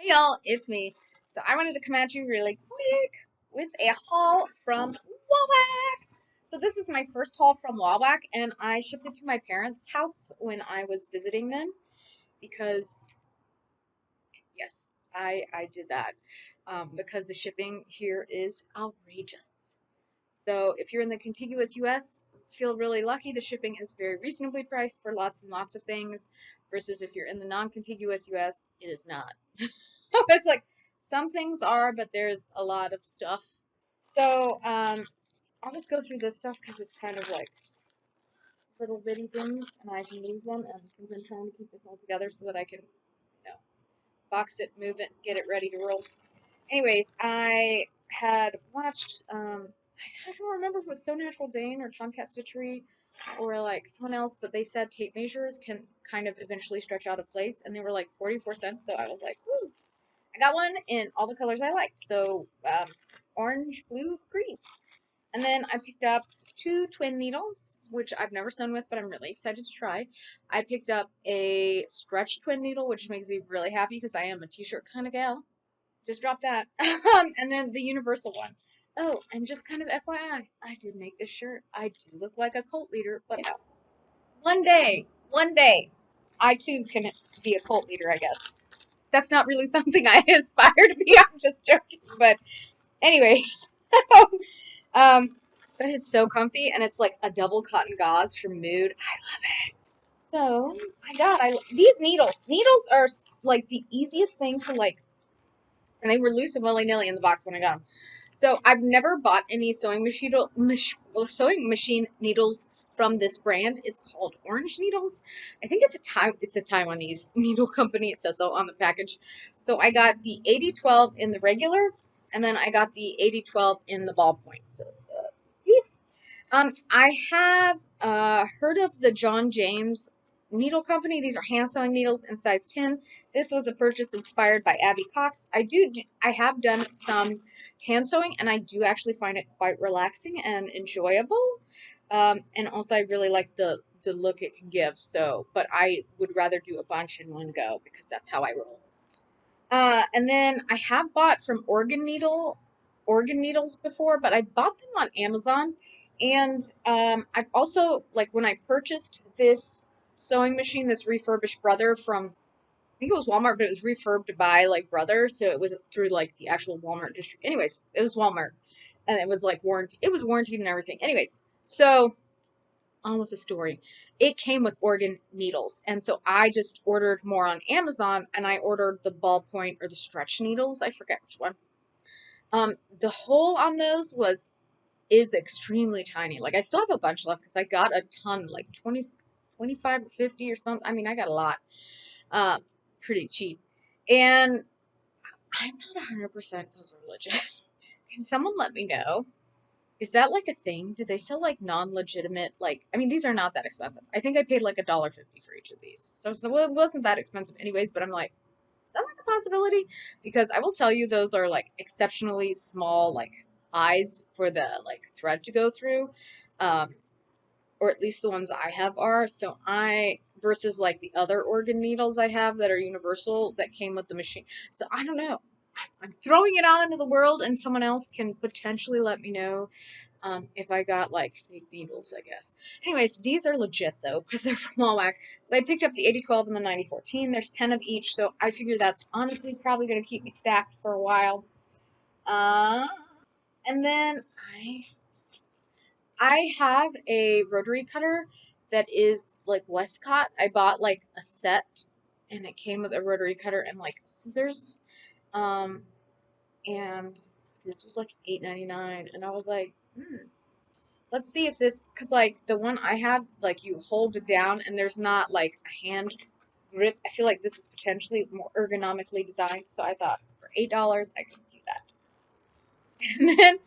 Hey y'all, it's me. So I wanted to come at you really quick with a haul from Wawak. So this is my first haul from Wawak, and I shipped it to my parents' house when I was visiting them because yes, I did that because the shipping here is outrageous. So if you're in the contiguous U.S., feel really lucky. The shipping is very reasonably priced for lots and lots of things, versus if you're in the non-contiguous U.S., it is not. It's like some things are, but there's a lot of stuff. So I'll just go through this stuff because it's kind of like little bitty things, and I can lose them. And since I'm trying to keep this all together so that I can, box it, move it, get it ready to roll. Anyways, I had watched. I don't remember if it was So Natural Dane or Tomcat Stitchery or like someone else, but they said tape measures can kind of eventually stretch out of place, and they were like 44 cents. So I was like, woo. I got one in all the colors I liked. So orange, blue, green. And then I picked up two twin needles, which I've never sewn with, but I'm really excited to try. I picked up a stretch twin needle, which makes me really happy because I am a t-shirt kind of gal. Just dropped that. And then the universal one. Oh, and just kind of FYI, I did make this shirt. I do look like a cult leader, but one day, I too can be a cult leader, I guess. That's not really something I aspire to be. I'm just joking. But anyways, um, but it's so comfy, and it's like a double cotton gauze from Mood. I love it. So my God, I these needles. Needles are like the easiest thing to like, and they were loose and willy nilly in the box when I got them. So I've never bought any sewing machine needles from this brand. It's called Orange Needles. I think it's a Taiwanese needle company. It says so on the package. So I got the 8012 in the regular, and then I got the 8012 in the ballpoint. So yeah. I have heard of the John James Needle Company. These are hand sewing needles in size 10. This was a purchase inspired by Abby Cox. I have done some hand sewing, and I do actually find it quite relaxing and enjoyable. And also, I really like the look it can give. So, but I would rather do a bunch in one go because that's how I roll. And then I have bought from organ needles before, but I bought them on Amazon. And I've also, like, when I purchased this sewing machine, this refurbished Brother from, I think it was Walmart, but it was refurbed by like Brother, so it was through like the actual Walmart district. Anyways, it was Walmart, and it was like warranty. It was warranted and everything. Anyways, so on with the story. It came with organ needles, and so I just ordered more on Amazon, and I ordered the ballpoint or the stretch needles. I forget which one. The hole on those is extremely tiny. Like I still have a bunch left because I got a ton, like 20, 25 or 50 or something. I mean, I got a lot, uh, pretty cheap, and I'm not 100% those are legit. Can someone let me know? Is that like a thing? Do they sell like non-legitimate, like, I mean, these are not that expensive. I think I paid like $1.50 for each of these. So it wasn't that expensive anyways, but I'm like, is that like a possibility? Because I will tell you those are like exceptionally small like eyes for the like thread to go through. Um, or at least the ones I have are. So I versus like the other organ needles I have that are universal that came with the machine. So I don't know. I'm throwing it out into the world, and someone else can potentially let me know if I got like fake needles, I guess. Anyways, these are legit though because they're from Wawak. So I picked up the 8012 and the 9014. There's 10 of each, so I figure that's honestly probably going to keep me stacked for a while. Uh, and then I have a rotary cutter that is like Westcott. I bought like a set, and it came with a rotary cutter and like scissors. Um, and this was like $8.99, and I was like, let's see if this, because like the one I have, like you hold it down and there's not like a hand grip. I feel like this is potentially more ergonomically designed, so I thought for $8 I could do that. And then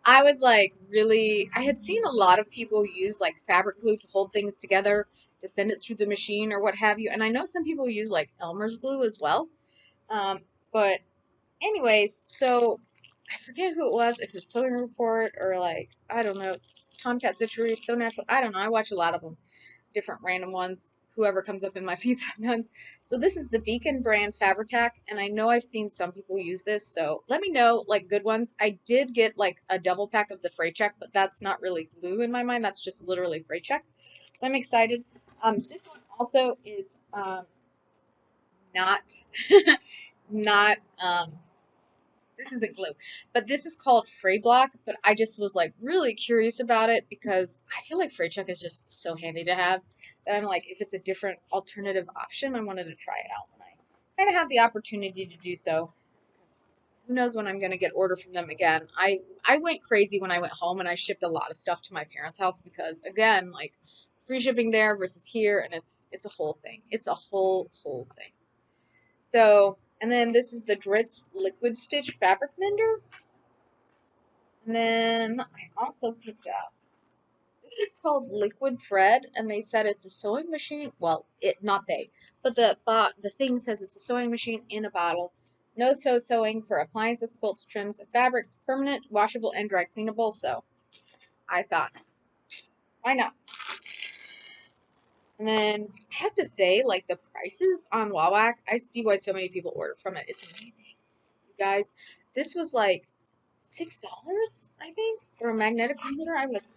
I was like, really, I had seen a lot of people use like fabric glue to hold things together to send it through the machine or what have you, and I know some people use like Elmer's glue as well. Um, but anyways, so I forget who it was, if it's Southern Report or like, I don't know, Tomcat Stitchery, So Natural. I don't know. I watch a lot of them, different random ones. whoever comes up in my feed sometimes. So this is the Beacon brand Fabri-Tac, and I know I've seen some people use this, so let me know, like, good ones. I did get, like, a double pack of the Freight Check, but that's not really glue in my mind. That's just literally Freight Check. So I'm excited. This one also is not, not, this isn't glue, but this is called Frey Block, but I just was, like, really curious about it because I feel like Freight Check is just so handy to have that I'm like, if it's a different alternative option, I wanted to try it out when I kind of have the opportunity to do so. Who knows when I'm going to get order from them again. I went crazy when I went home and I shipped a lot of stuff to my parents' house because, again, like, free shipping there versus here, and it's a whole thing. It's a whole thing. So, and then this is the Dritz Liquid Stitch Fabric Mender. And then I also picked up, this is called Liquid Thread, and they said it's a sewing machine. Well, not they, but the thing says it's a sewing machine in a bottle. No sewing for appliances, quilts, trims, and fabrics. Permanent, washable, and dry cleanable. So I thought, why not? And then I have to say, like, the prices on Wawak, I see why so many people order from it. It's amazing. You guys, this was like $6, I think, for a magnetic limiter. I was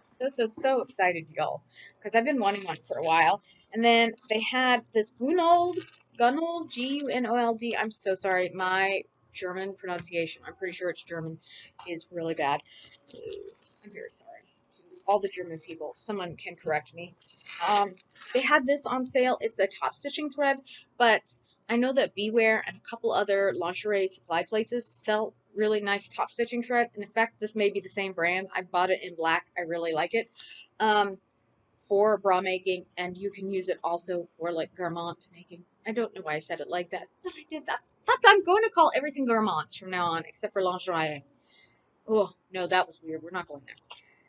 so excited, y'all, because I've been wanting one for a while. And then they had this Gunold, Gunold. I'm so sorry. My German pronunciation, I'm pretty sure it's German, is really bad. So I'm very sorry. All the German people, someone can correct me. They had this on sale. It's a top stitching thread, but I know that Beware and a couple other lingerie supply places sell really nice top stitching thread. And in fact, this may be the same brand. I bought it in black. I really like it. For bra making, and you can use it also for, like, garment making. I don't know why I said it like that, but I did. That's I'm going to call everything garments from now on, except for lingerie. Oh no, that was weird. We're not going there.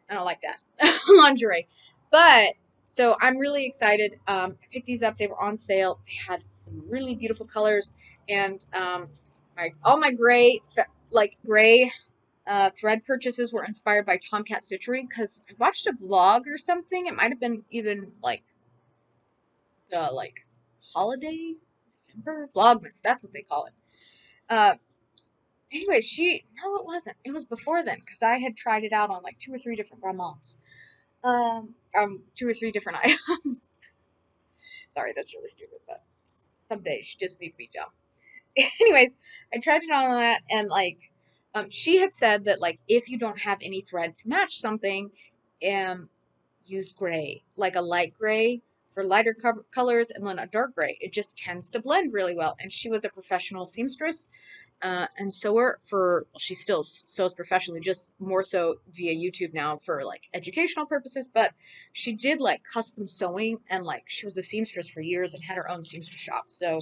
I don't like that. Lingerie. But, so I'm really excited. I picked these up. They were on sale. They had some really beautiful colors. And all my gray thread purchases were inspired by Tomcat Stitchery because I watched a vlog or something. It might have been even like holiday December vlogmas. That's what they call it. Anyway, no, it wasn't. It was before then because I had tried it out on like 2 or 3 different grandmas. 2 or 3 different items. Sorry, that's really stupid, but someday she just needs to be dumb. Anyways, I tried it on that, and like, she had said that, like, if you don't have any thread to match something, use gray, like a light gray for lighter colors, and then a dark gray. It just tends to blend really well. And she was a professional seamstress, and sewer she still sews professionally, just more so via YouTube now for, like, educational purposes, but she did, like, custom sewing, and, like, she was a seamstress for years and had her own seamstress shop, so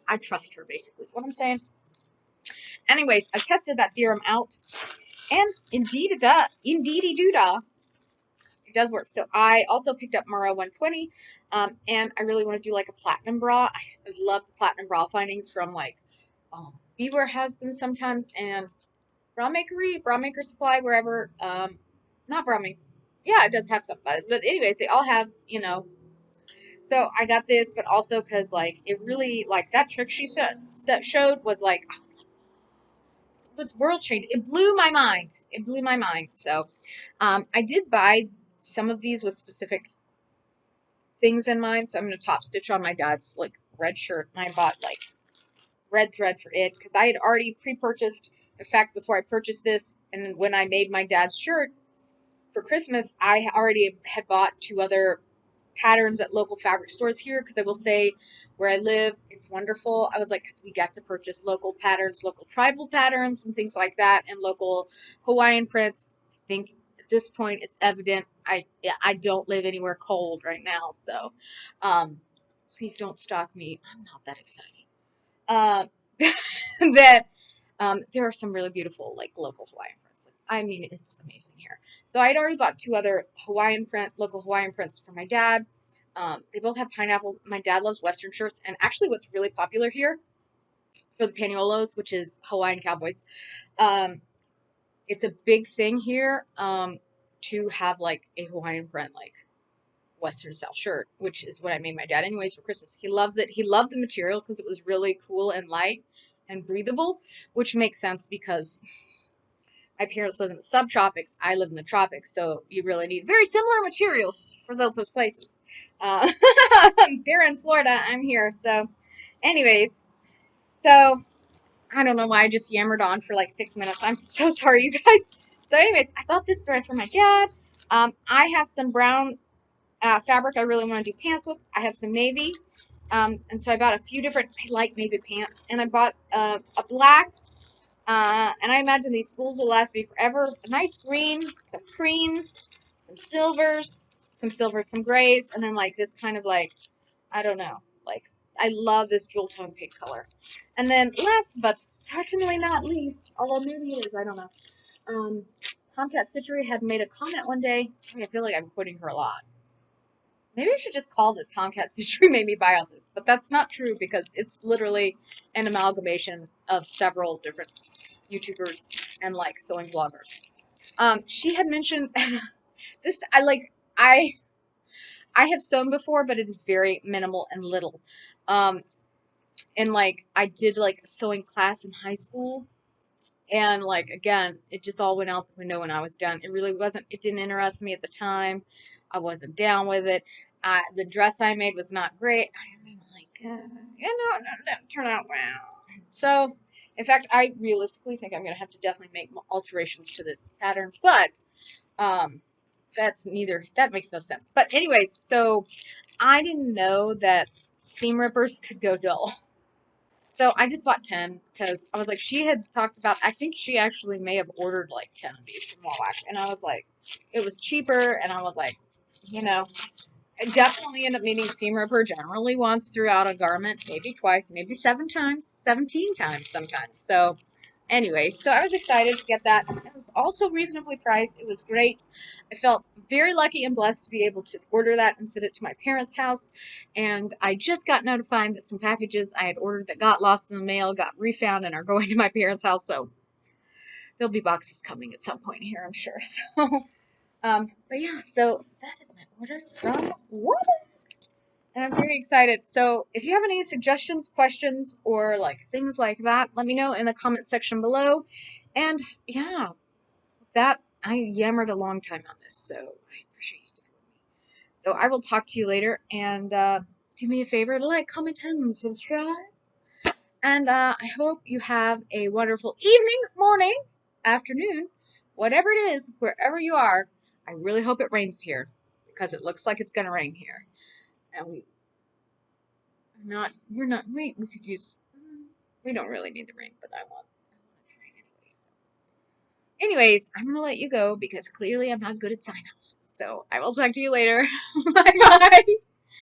I trust her, basically, is what I'm saying. Anyways, I tested that theorem out, and indeed it does. Indeedy-doo-dah. It does work. So I also picked up Mara 120, and I really want to do, like, a platinum bra. I love the platinum bra findings from, like, Beware has them sometimes, and Bra Maker Supply, wherever, not Bra Maker, yeah, it does have some, but anyways, they all have, so I got this, but also because, like, it really, like, that trick she showed was, like, I was like, it was world changing. It blew my mind. So, I did buy some of these with specific things in mind, so I'm going to top stitch on my dad's, like, red shirt, and I bought, like, red thread for it because I had already pre-purchased. In fact, before I purchased this, and when I made my dad's shirt for Christmas, I already had bought 2 other patterns at local fabric stores here because I will say where I live, it's wonderful. I was like, because we got to purchase local patterns, local tribal patterns and things like that, and local Hawaiian prints. I think at this point it's evident I don't live anywhere cold right now, so please don't stalk me. I'm not that exciting. That there are some really beautiful, like, local Hawaiian prints. I mean, it's amazing here. So I'd already bought 2 other local Hawaiian prints for my dad. They both have pineapple. My dad loves Western shirts, and actually, what's really popular here for the Paniolos, which is Hawaiian cowboys, it's a big thing here to have, like, a Hawaiian print, like, Western style shirt, which is what I made my dad anyways for Christmas. He loves it. He loved the material because it was really cool and light and breathable, which makes sense because my parents live in the subtropics. I live in the tropics, so you really need very similar materials for those places. Uh, they're in Florida. I'm here. So, anyways, so I don't know why I just yammered on for like 6 minutes. I'm so sorry, you guys. So, anyways, I bought this thread for my dad. I have some brown fabric I really want to do pants with. I have some navy. And so I bought a few different, I like navy pants. And I bought a black, and I imagine these spools will last me forever. A nice green, some creams, some silvers, some grays, and then like this kind of like, I don't know, like, I love this jewel tone pink color. And then last but certainly not least, although maybe it is, I don't know. Tomcat Stitchery had made a comment one day. I feel like I'm quoting her a lot. Maybe I should just call this Tomcat Stitchery made me buy all this. But that's not true because it's literally an amalgamation of several different YouTubers and like sewing bloggers. She had mentioned this. I have sewn before, but it is very minimal and little. And like I did like a sewing class in high school, and like again, it just all went out the window when I was done. It really wasn't. It didn't interest me at the time. I wasn't down with it. The dress I made was not great. I mean, like, it didn't turn out well. So, in fact, I realistically think I'm going to have to definitely make alterations to this pattern. But, that makes no sense. But anyways, so I didn't know that seam rippers could go dull. So I just bought 10 because I was like, she had talked about, I think she actually may have ordered like 10 of these from Wawak. And I was like, it was cheaper. And I was like, I definitely end up needing seam ripper generally once throughout a garment, maybe twice, maybe 17 times sometimes. So anyway, so I was excited to get that. It was also reasonably priced. It was great. I felt very lucky and blessed to be able to order that and send it to my parents' house. And I just got notified that some packages I had ordered that got lost in the mail got refound and are going to my parents' house. So there'll be boxes coming at some point here, I'm sure. So, but yeah, so that is my order from Wawak. And I'm very excited. So if you have any suggestions, questions, or like things like that, let me know in the comment section below. And yeah, that I yammered a long time on this, so I appreciate you sticking with me. So I will talk to you later, and do me a favor, like, comment, and subscribe. And I hope you have a wonderful evening, morning, afternoon, whatever it is, wherever you are. I really hope it rains here because it looks like it's going to rain here. And we could use, we don't really need the rain, but I want it to rain anyways. Anyways, I'm going to let you go because clearly I'm not good at sign-offs. So I will talk to you later. Bye-bye.